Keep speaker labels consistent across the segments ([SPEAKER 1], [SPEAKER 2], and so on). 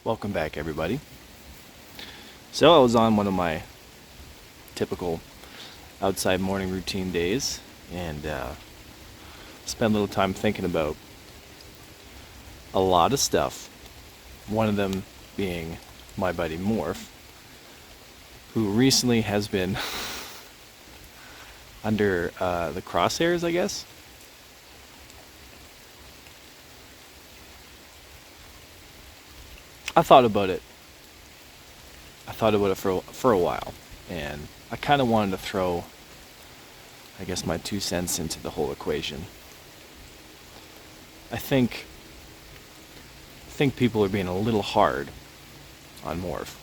[SPEAKER 1] Welcome back, everybody. So I was on one of my typical outside morning routine days and spent a little time thinking about a lot of stuff. One of them being my buddy Morph, who recently has been under the crosshairs, I guess. I thought about it. For a while, and I kind of wanted to throw, I guess, my 2 cents into the whole equation. I think people are being a little hard on Morph,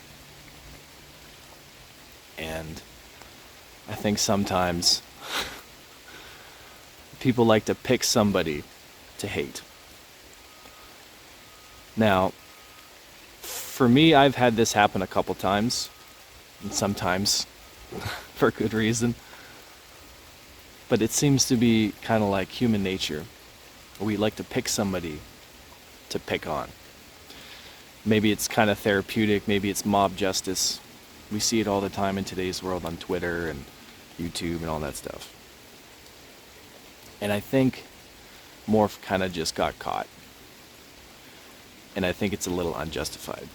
[SPEAKER 1] and I think sometimes people like to pick somebody to hate. Now, for me, I've had this happen a couple times, and sometimes for good reason. But it seems to be kind of like human nature. We like to pick somebody to pick on. Maybe it's kind of therapeutic, maybe it's mob justice. We see it all the time in today's world on Twitter and YouTube and all that stuff. And I think Morph kind of just got caught. And I think it's a little unjustified.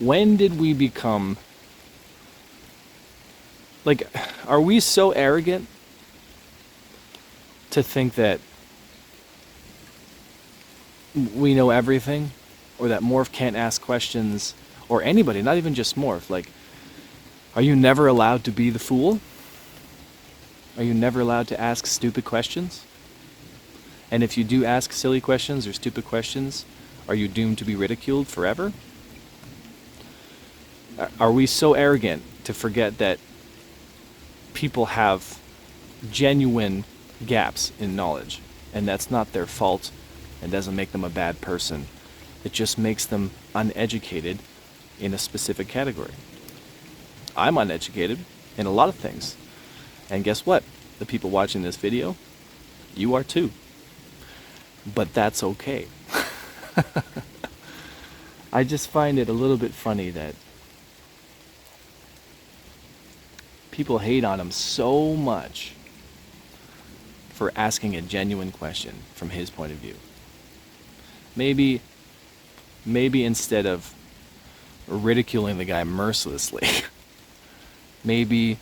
[SPEAKER 1] When did we become, like, are we so arrogant to think that we know everything, or that Morph can't ask questions, or anybody, not even just Morph? Like, are you never allowed to be the fool? Are you never allowed to ask stupid questions? And if you do ask silly questions or stupid questions, are you doomed to be ridiculed forever? Are we so arrogant to forget that people have genuine gaps in knowledge, and that's not their fault and doesn't make them a bad person? It just makes them uneducated in a specific category. I'm uneducated in a lot of things. And guess what? The people watching this video, you are too. But that's okay. I just find it a little bit funny that people hate on him so much for asking a genuine question from his point of view. Maybe instead of ridiculing the guy mercilessly, maybe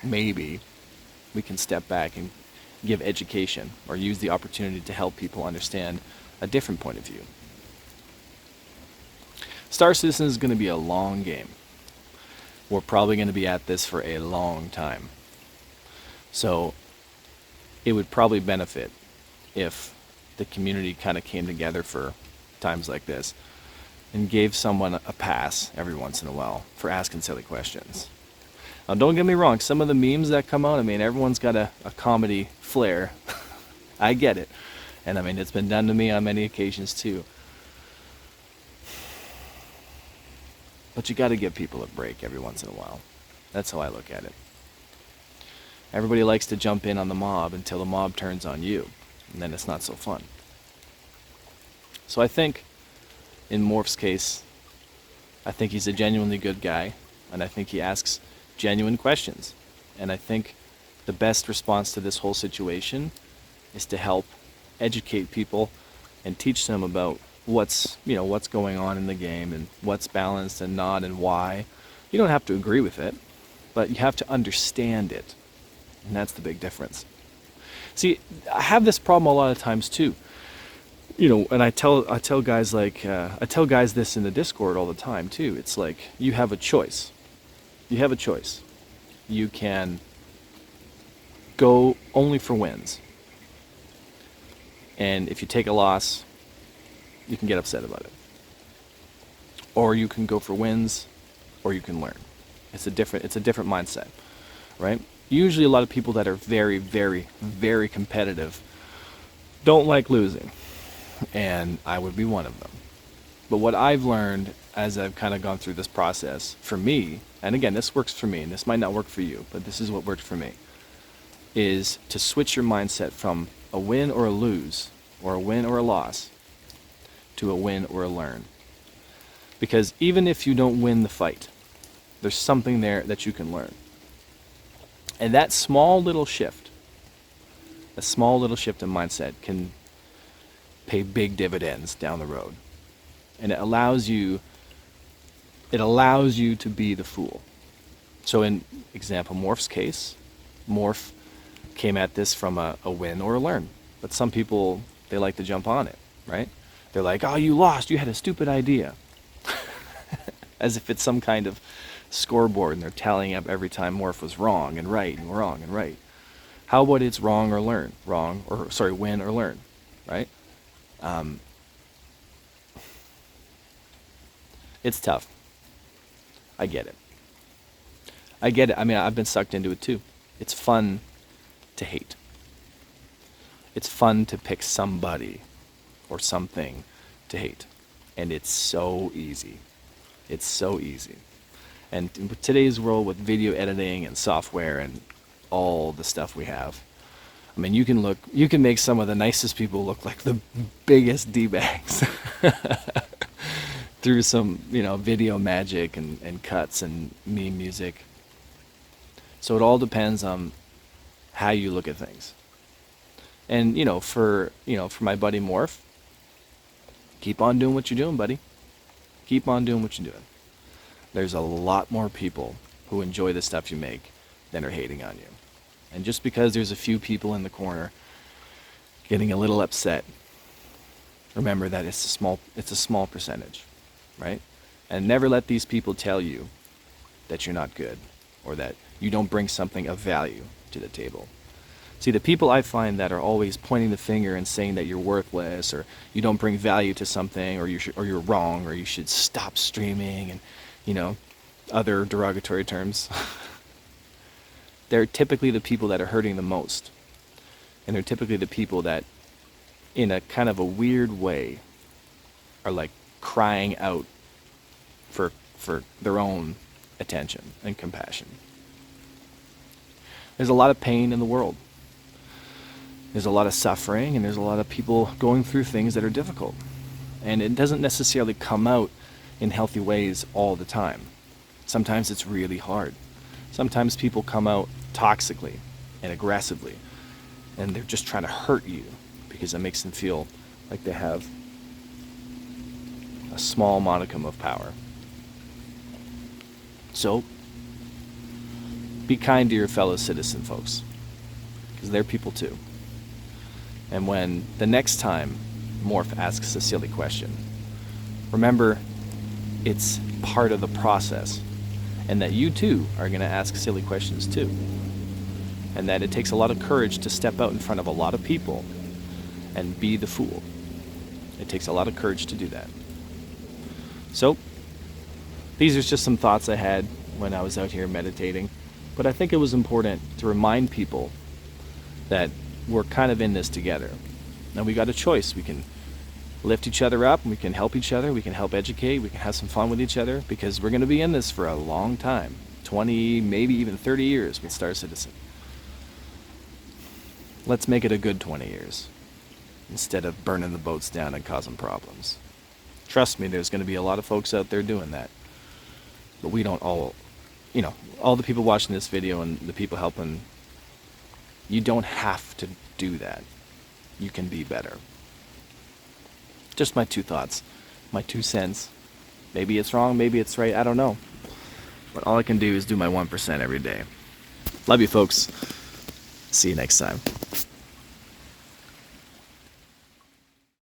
[SPEAKER 1] we can step back and give education, or use the opportunity to help people understand a different point of view. Star Citizen is going to be a long game. We're probably going to be at this for a long time. So it would probably benefit if the community kind of came together for times like this and gave someone a pass every once in a while for asking silly questions. Now, don't get me wrong, some of the memes that come out, I mean, everyone's got a comedy flair. I get it. And I mean, it's been done to me on many occasions too. But you got to give people a break every once in a while. That's how I look at it. Everybody likes to jump in on the mob until the mob turns on you, and then it's not so fun. So I think, in Morph's case, I think he's a genuinely good guy, and I think he asks genuine questions. And I think the best response to this whole situation is to help educate people and teach them about what's going on in the game and what's balanced and not, and why. You don't have to agree with it, but you have to understand it. And that's the big difference. See, I have this problem a lot of times too. And I tell guys I tell guys this in the Discord all the time too. It's like, you have a choice. You have a choice. You can go only for wins. And if you take a loss, you can get upset about it. Or you can go for wins, or you can learn. It's a different mindset, right? Usually a lot of people that are very, very, very competitive don't like losing. And I would be one of them. But what I've learned as I've kind of gone through this process, for me, and again, this works for me, and this might not work for you, but this is what worked for me, is to switch your mindset from a win or a lose, or a win or a loss, to a win or a learn. Because even if you don't win the fight, there's something there that you can learn. And that small little shift in mindset can pay big dividends down the road. And it allows you to be the fool. So in example, Morph's case, Morph came at this from a win or a learn. But some people, they like to jump on it, right? They're like, oh, you lost, you had a stupid idea. As if it's some kind of scoreboard and they're tallying up every time Morph was wrong and right and wrong and right. How about it's wrong or learn? Win or learn, right? It's tough. I get it. I mean, I've been sucked into it too. It's fun to hate. It's fun to pick somebody or something to hate. And it's so easy. It's so easy. And in today's world with video editing and software and all the stuff we have, I mean, you can make some of the nicest people look like the biggest D-bags through some, video magic and cuts and meme music. So it all depends on how you look at things. And, for my buddy Morph, keep on doing what you're doing, buddy. Keep on doing what you're doing. There's a lot more people who enjoy the stuff you make than are hating on you. And just because there's a few people in the corner getting a little upset, remember that it's a small percentage, right? And never let these people tell you that you're not good or that you don't bring something of value to the table. See, the people I find that are always pointing the finger and saying that you're worthless or you don't bring value to something or you're wrong or you should stop streaming and, other derogatory terms. They're typically the people that are hurting the most. And they're typically the people that, in a kind of a weird way, are like crying out for their own attention and compassion. There's a lot of pain in the world. There's a lot of suffering, and there's a lot of people going through things that are difficult. And it doesn't necessarily come out in healthy ways all the time. Sometimes it's really hard. Sometimes people come out toxically and aggressively, and they're just trying to hurt you because it makes them feel like they have a small modicum of power. So, be kind to your fellow citizen, folks, because they're people too. And when the next time Morph asks a silly question, remember it's part of the process, and that you too are going to ask silly questions too. And that it takes a lot of courage to step out in front of a lot of people and be the fool. It takes a lot of courage to do that. So, these are just some thoughts I had when I was out here meditating. But I think it was important to remind people that we're kind of in this together. And we got a choice. We can lift each other up, and we can help each other, we can help educate, we can have some fun with each other, because we're going to be in this for a long time. 20, maybe even 30 years with Star Citizen. Let's make it a good 20 years, instead of burning the boats down and causing problems. Trust me, there's going to be a lot of folks out there doing that. But we don't all, all the people watching this video and the people helping, you don't have to do that. You can be better. Just my 2 thoughts, my 2 cents. Maybe it's wrong, maybe it's right, I don't know. But all I can do is do my 1% every day. Love you, folks. See you next time.